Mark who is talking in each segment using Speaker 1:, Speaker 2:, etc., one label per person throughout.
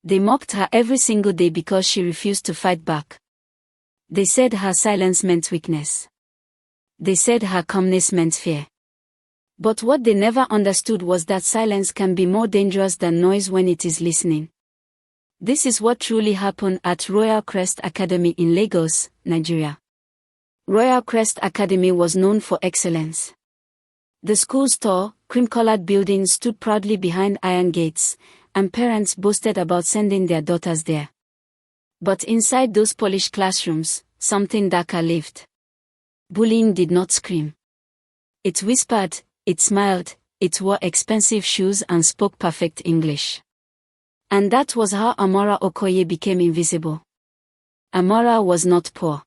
Speaker 1: They mocked her every single day because she refused to fight back. They said her silence meant weakness. They said her calmness meant fear. But what they never understood was that silence can be more dangerous than noise when it is listening. This is what truly happened at Royal Crest Academy in Lagos, Nigeria. Royal Crest Academy was known for excellence. The school's tall, cream-colored building stood proudly behind iron gates, and parents boasted about sending their daughters there. But inside those polished classrooms, something darker lived. Bullying did not scream. It whispered, it smiled, it wore expensive shoes and spoke perfect English. And that was how Amora Okoye became invisible. Amora was not poor.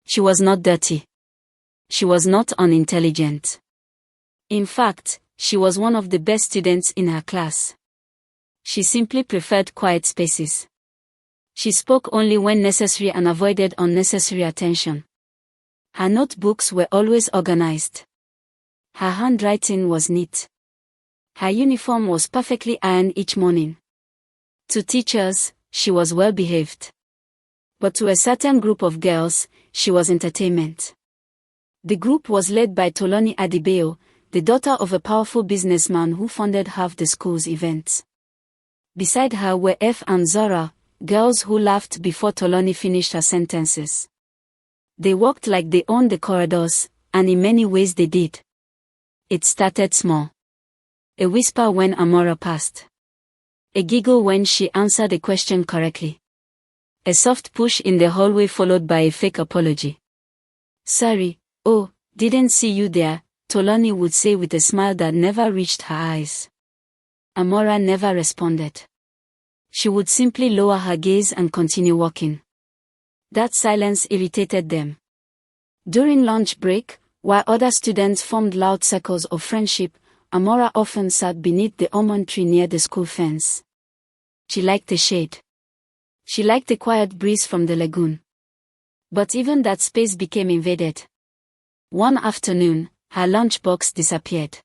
Speaker 1: She was not dirty. She was not unintelligent. In fact, she was one of the best students in her class. She simply preferred quiet spaces. She spoke only when necessary and avoided unnecessary attention. Her notebooks were always organized. Her handwriting was neat. Her uniform was perfectly ironed each morning. To teachers, she was well behaved. But to a certain group of girls, she was entertainment. The group was led by Tolani Adebayo, the daughter of a powerful businessman who funded half the school's events. Beside her were F and Zora, girls who laughed before Tolani finished her sentences. They walked like they owned the corridors, and in many ways they did. It started small. A whisper when Amora passed. A giggle when she answered a question correctly. A soft push in the hallway followed by a fake apology. "Sorry, oh, didn't see you there," Tolani would say with a smile that never reached her eyes. Amora never responded. She would simply lower her gaze and continue walking. That silence irritated them. During lunch break, while other students formed loud circles of friendship, Amora often sat beneath the almond tree near the school fence. She liked the shade. She liked the quiet breeze from the lagoon. But even that space became invaded. One afternoon, her lunchbox disappeared.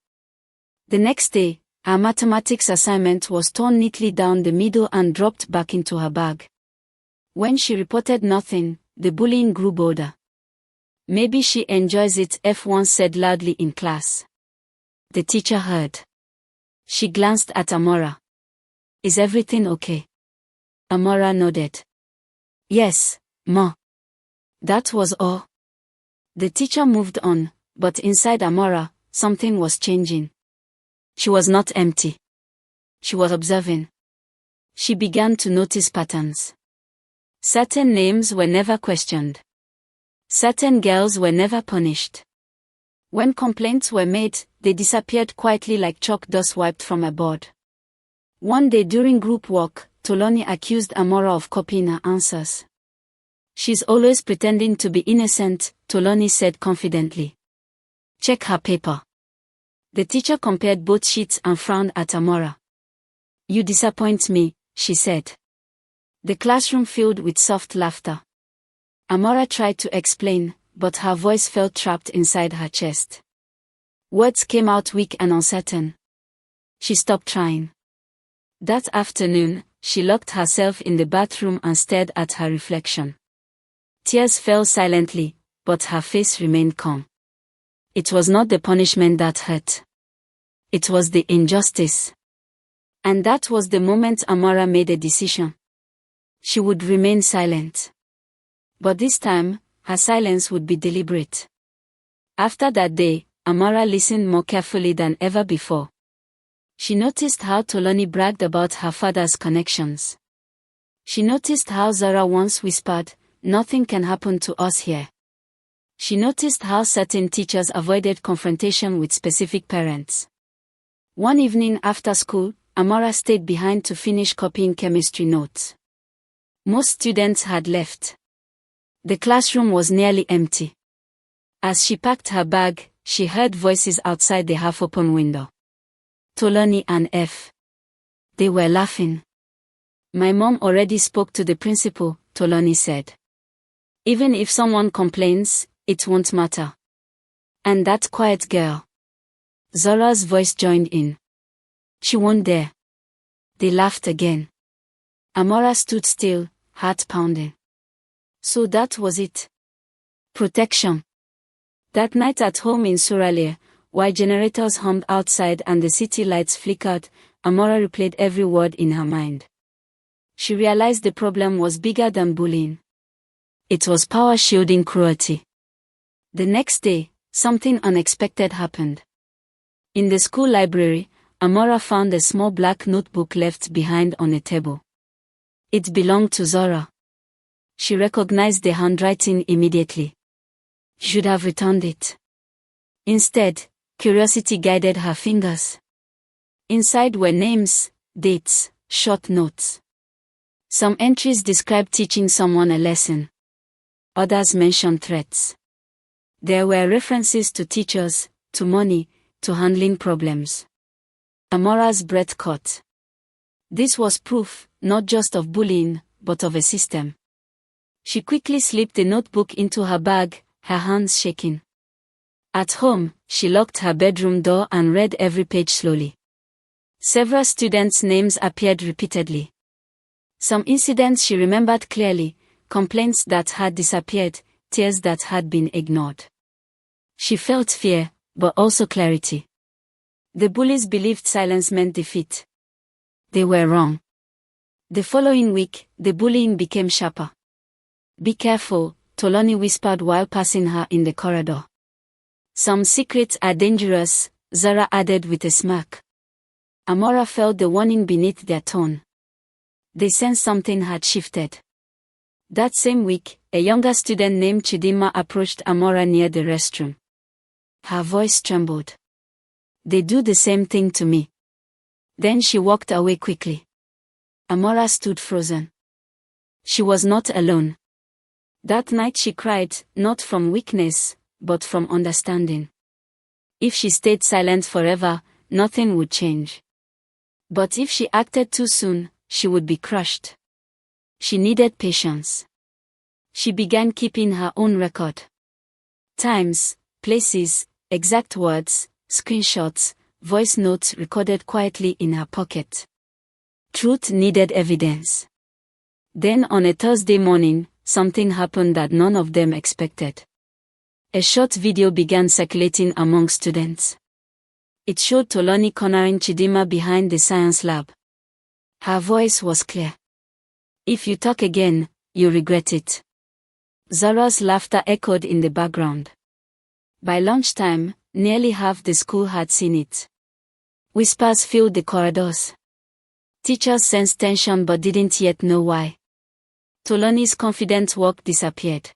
Speaker 1: The next day, her mathematics assignment was torn neatly down the middle and dropped back into her bag. When she reported nothing, the bullying grew bolder. "Maybe she enjoys it," F once said loudly in class. The teacher heard. She glanced at Amora. "Is everything okay?" Amora nodded. "Yes, Ma." That was all. The teacher moved on, but inside Amora, something was changing. She was not empty. She was observing. She began to notice patterns. Certain names were never questioned. Certain girls were never punished. When complaints were made, they disappeared quietly like chalk dust wiped from a board. One day during group work, Tolani accused Amora of copying her answers. "She's always pretending to be innocent," Tolani said confidently. "Check her paper." The teacher compared both sheets and frowned at Amora. "You disappoint me," she said. The classroom filled with soft laughter. Amora tried to explain, but her voice felt trapped inside her chest. Words came out weak and uncertain. She stopped trying. That afternoon, she locked herself in the bathroom and stared at her reflection. Tears fell silently, but her face remained calm. It was not the punishment that hurt. It was the injustice. And that was the moment Amora made a decision. She would remain silent. But this time, her silence would be deliberate. After that day, Amora listened more carefully than ever before. She noticed how Tolani bragged about her father's connections. She noticed how Zara once whispered, "Nothing can happen to us here." She noticed how certain teachers avoided confrontation with specific parents. One evening after school, Amora stayed behind to finish copying chemistry notes. Most students had left. The classroom was nearly empty. As she packed her bag, she heard voices outside the half-open window. Tolani and F. They were laughing. "My mom already spoke to the principal," Tolani said. "Even if someone complains, it won't matter." "And that quiet girl?" Zora's voice joined in. "She won't dare." They laughed again. Amora stood still, heart pounding. So that was it. Protection. That night at home in Suralaya, while generators hummed outside and the city lights flickered, Amora replayed every word in her mind. She realized the problem was bigger than bullying. It was power-shielding cruelty. The next day, something unexpected happened. In the school library, Amora found a small black notebook left behind on a table. It belonged to Zora. She recognized the handwriting immediately. She should have returned it. Instead, curiosity guided her fingers. Inside were names, dates, short notes. Some entries described teaching someone a lesson. Others mentioned threats. There were references to teachers, to money, to handling problems. Amora's breath caught. This was proof, not just of bullying, but of a system. She quickly slipped the notebook into her bag, her hands shaking. At home, she locked her bedroom door and read every page slowly. Several students' names appeared repeatedly. Some incidents she remembered clearly, complaints that had disappeared, tears that had been ignored. She felt fear, but also clarity. The bullies believed silence meant defeat. They were wrong. The following week, the bullying became sharper. "Be careful," Tolani whispered while passing her in the corridor. "Some secrets are dangerous," Zara added with a smirk. Amora felt the warning beneath their tone. They sensed something had shifted. That same week, a younger student named Chidinma approached Amora near the restroom. Her voice trembled. "They do the same thing to me." Then she walked away quickly. Amora stood frozen. She was not alone. That night she cried, not from weakness, but from understanding. If she stayed silent forever, nothing would change. But if she acted too soon, she would be crushed. She needed patience. She began keeping her own record. Times, places, exact words, screenshots, voice notes recorded quietly in her pocket. Truth needed evidence. Then on a Thursday morning, something happened that none of them expected. A short video began circulating among students. It showed Tolani cornering Chidinma behind the science lab. Her voice was clear. "If you talk again, you regret it." Zara's laughter echoed in the background. By lunchtime, nearly half the school had seen it. Whispers filled the corridors. Teachers sensed tension but didn't yet know why. Tolani's confident walk disappeared.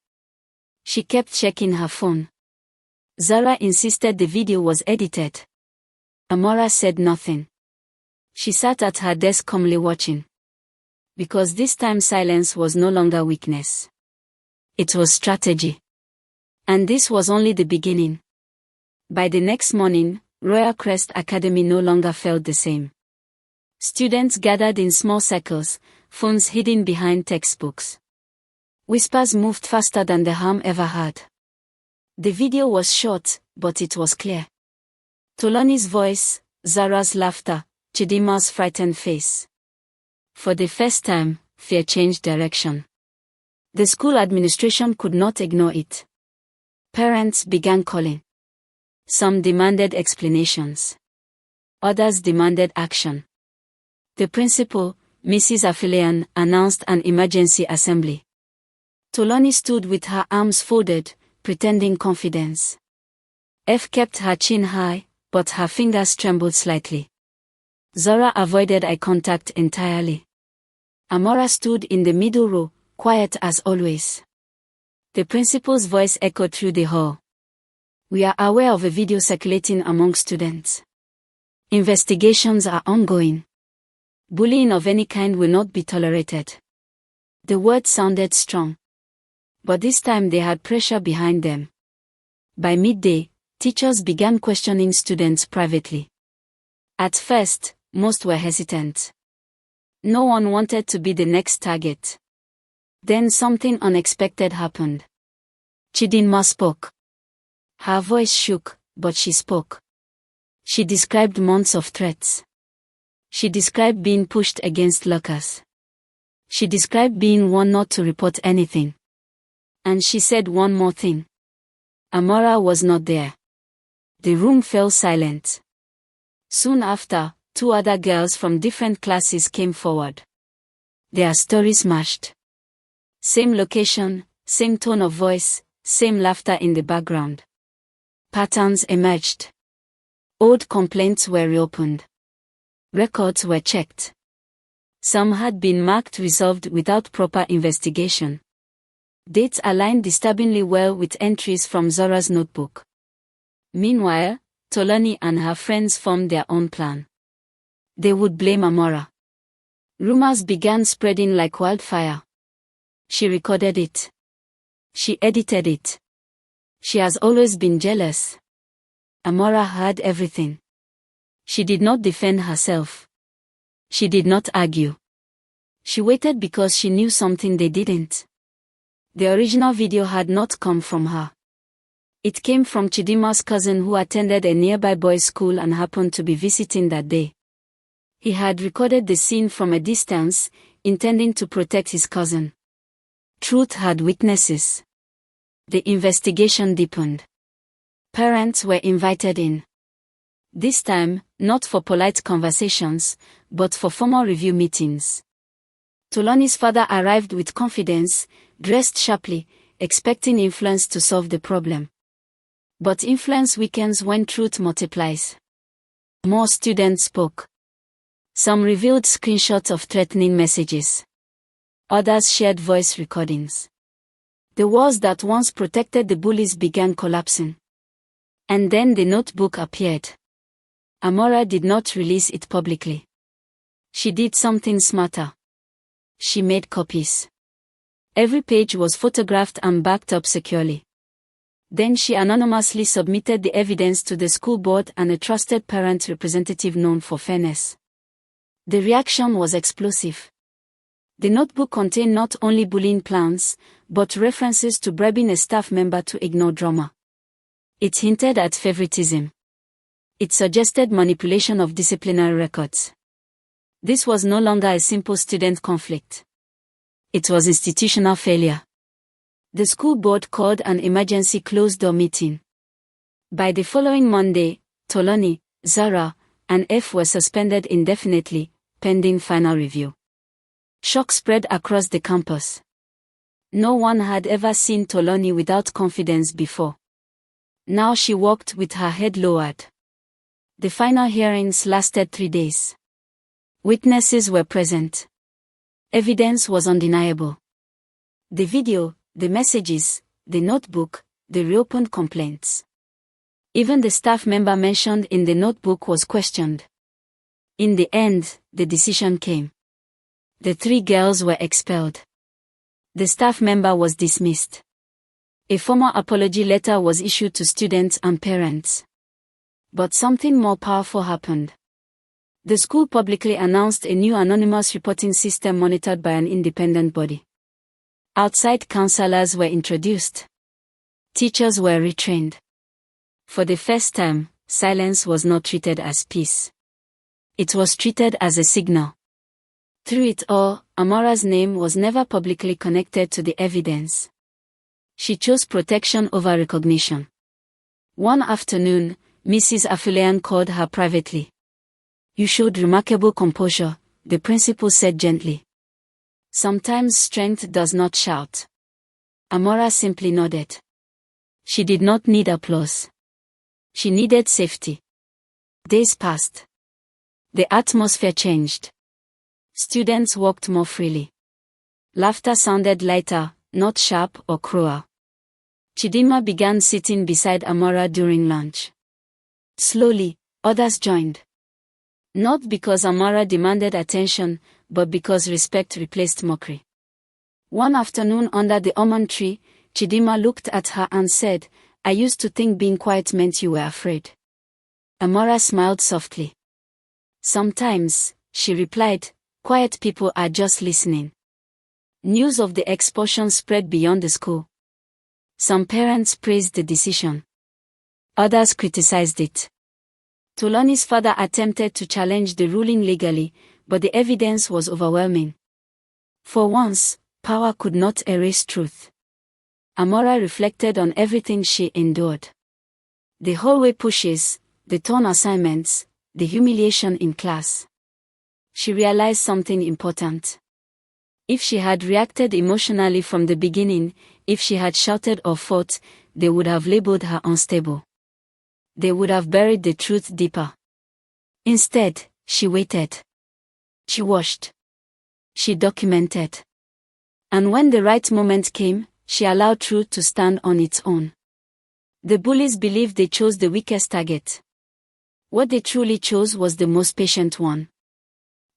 Speaker 1: She kept checking her phone. Zara insisted the video was edited. Amora said nothing. She sat at her desk calmly watching. Because this time silence was no longer weakness. It was strategy. And this was only the beginning. By the next morning, Royal Crest Academy no longer felt the same. Students gathered in small circles, phones hidden behind textbooks. Whispers moved faster than the harm ever had. The video was short, but it was clear. Tolani's voice, Zara's laughter, Chidinma's frightened face. For the first time, fear changed direction. The school administration could not ignore it. Parents began calling. Some demanded explanations. Others demanded action. The principal, Mrs. Afilian, announced an emergency assembly. Tolani stood with her arms folded, pretending confidence. F kept her chin high, but her fingers trembled slightly. Zara avoided eye contact entirely. Amora stood in the middle row, quiet as always. The principal's voice echoed through the hall. "We are aware of a video circulating among students. Investigations are ongoing. Bullying of any kind will not be tolerated." The words sounded strong. But this time they had pressure behind them. By midday, teachers began questioning students privately. At first, most were hesitant. No one wanted to be the next target. Then something unexpected happened. Chidinma spoke. Her voice shook, but she spoke. She described months of threats. She described being pushed against lockers. She described being warned not to report anything. And she said one more thing. Amora was not there. The room fell silent. Soon after, 2 other girls from different classes came forward. Their stories matched. Same location, same tone of voice, same laughter in the background. Patterns emerged. Old complaints were reopened. Records were checked. Some had been marked resolved without proper investigation. Dates aligned disturbingly well with entries from Zora's notebook. Meanwhile, Tolani and her friends formed their own plan. They would blame Amora. Rumors began spreading like wildfire. She recorded it. She edited it. She has always been jealous. Amora heard everything. She did not defend herself. She did not argue. She waited because she knew something they didn't. The original video had not come from her. It came from Chidima's cousin who attended a nearby boys' school and happened to be visiting that day. He had recorded the scene from a distance, intending to protect his cousin. Truth had witnesses. The investigation deepened. Parents were invited in. This time, not for polite conversations, but for formal review meetings. Tolani's father arrived with confidence, dressed sharply, expecting influence to solve the problem. But influence weakens when truth multiplies. More students spoke. Some revealed screenshots of threatening messages. Others shared voice recordings. The walls that once protected the bullies began collapsing. And then the notebook appeared. Amora did not release it publicly. She did something smarter. She made copies. Every page was photographed and backed up securely. Then she anonymously submitted the evidence to the school board and a trusted parent representative known for fairness. The reaction was explosive. The notebook contained not only bullying plans, but references to bribing a staff member to ignore drama. It hinted at favoritism. It suggested manipulation of disciplinary records. This was no longer a simple student conflict. It was institutional failure. The school board called an emergency closed-door meeting. By the following Monday, Tolani, Zara, and F were suspended indefinitely, pending final review. Shock spread across the campus. No one had ever seen Tolani without confidence before. Now she walked with her head lowered. The final hearings lasted 3 days. Witnesses were present. Evidence was undeniable. The video, the messages, the notebook, the reopened complaints. Even the staff member mentioned in the notebook was questioned. In the end, the decision came. The 3 girls were expelled. The staff member was dismissed. A formal apology letter was issued to students and parents. But something more powerful happened. The school publicly announced a new anonymous reporting system monitored by an independent body. Outside counselors were introduced. Teachers were retrained. For the first time, silence was not treated as peace. It was treated as a signal. Through it all, Amora's name was never publicly connected to the evidence. She chose protection over recognition. One afternoon, Mrs. Afulean called her privately. "You showed remarkable composure," the principal said gently. Sometimes strength does not shout. Amora simply nodded. She did not need applause. She needed safety. Days passed. The atmosphere changed. Students walked more freely. Laughter sounded lighter, not sharp or cruel. Chidima began sitting beside Amora during lunch. Slowly, others joined. Not because Amora demanded attention, but because respect replaced mockery. One afternoon under the almond tree, Chidima looked at her and said, "I used to think being quiet meant you were afraid." Amora smiled softly. "Sometimes," she replied, "quiet people are just listening." News of the expulsion spread beyond the school. Some parents praised the decision. Others criticized it. Tolani's father attempted to challenge the ruling legally, but the evidence was overwhelming. For once, power could not erase truth. Amora reflected on everything she endured. The hallway pushes, the torn assignments, the humiliation in class. She realized something important. If she had reacted emotionally from the beginning, if she had shouted or fought, they would have labeled her unstable. They would have buried the truth deeper. Instead, she waited. She watched. She documented. And when the right moment came, she allowed truth to stand on its own. The bullies believed they chose the weakest target. What they truly chose was the most patient one.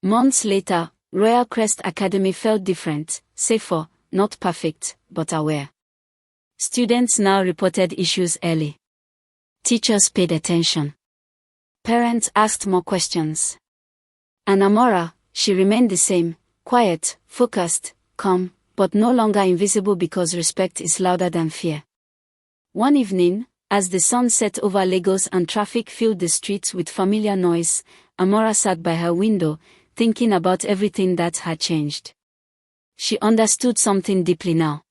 Speaker 1: Months later, Royal Crest Academy felt different, safer, not perfect, but aware. Students now reported issues early. Teachers paid attention. Parents asked more questions. And Amora, she remained the same, quiet, focused, calm, but no longer invisible because respect is louder than fear. One evening, as the sun set over Lagos and traffic filled the streets with familiar noise, Amora sat by her window, thinking about everything that had changed. She understood something deeply now.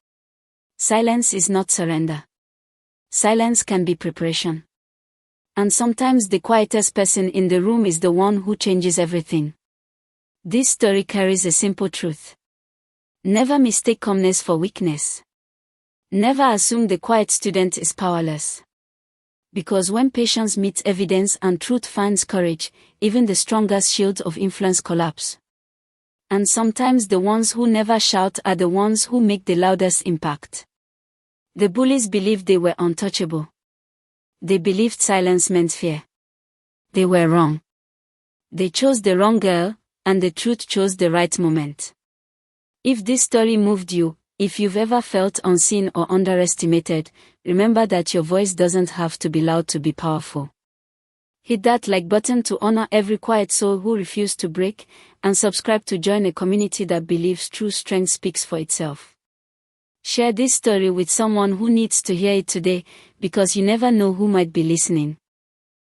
Speaker 1: Silence is not surrender. Silence can be preparation. And sometimes the quietest person in the room is the one who changes everything. This story carries a simple truth. Never mistake calmness for weakness. Never assume the quiet student is powerless. Because when patience meets evidence and truth finds courage, even the strongest shields of influence collapse. And sometimes the ones who never shout are the ones who make the loudest impact. The bullies believed they were untouchable. They believed silence meant fear. They were wrong. They chose the wrong girl, and the truth chose the right moment. If this story moved you, if you've ever felt unseen or underestimated, remember that your voice doesn't have to be loud to be powerful. Hit that like button to honor every quiet soul who refused to break, and subscribe to join a community that believes true strength speaks for itself. Share this story with someone who needs to hear it today, because you never know who might be listening.